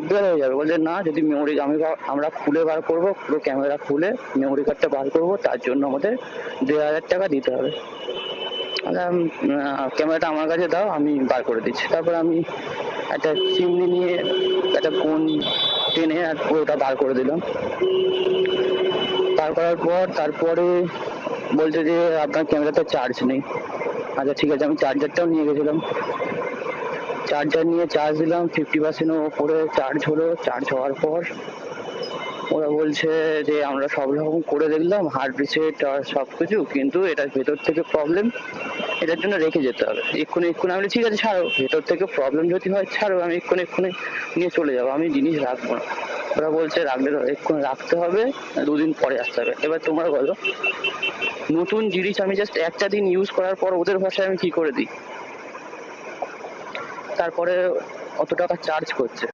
বের হয়ে যাবে। বলছে না, যদি মেমোরি আমরা খুলে বার করবো, পুরো ক্যামেরা খুলে মেমোরি কার্ডটা বার করবো, তার জন্য আমাদের 1,500 টাকা দিতে হবে। ক্যামেরাটা আমার কাছে দাও, আমি বার করে দিচ্ছি। তারপর আমি একটা চিমনি নিয়ে একটা কোন টেনে আর পুরোটা বার করে দিলাম। বার করার পর তারপরে বলছে যে আপনার ক্যামেরাতে চার্জ নেই। আচ্ছা ঠিক আছে, আমি চার্জারটাও নিয়ে গেছিলাম। চার্জার নিয়ে চার্জ দিলাম, 50% ওপরে চার্জ হলো। চার্জ হওয়ার পর ওরা বলছে যে আমরা সব রকম করে দেখলাম, হার্ড রিসেট আর সবকিছু, কিন্তু এটার ভেতর থেকে প্রবলেম, এটার জন্য রেখে যেতে হবে এক্ষুনি। আমি বলি ঠিক আছে ছাড়ো, ভেতর থেকে প্রবলেম যদি হয় ছাড়ো, আমি এক্ষুনি নিয়ে চলে যাবো, আমি জিনিস রাখবো না। ওরা বলছে রাখলে এক্ষুনি রাখতে হবে, 2 দিন পরে আসতে হবে। এবার তোমরা বলো, নতুন জিনিস আমি জাস্ট একটা দিন ইউজ করার পর ওদের ভাষায় আমি কি করে দিই? তারপরে অত টাকা চার্জ করছে।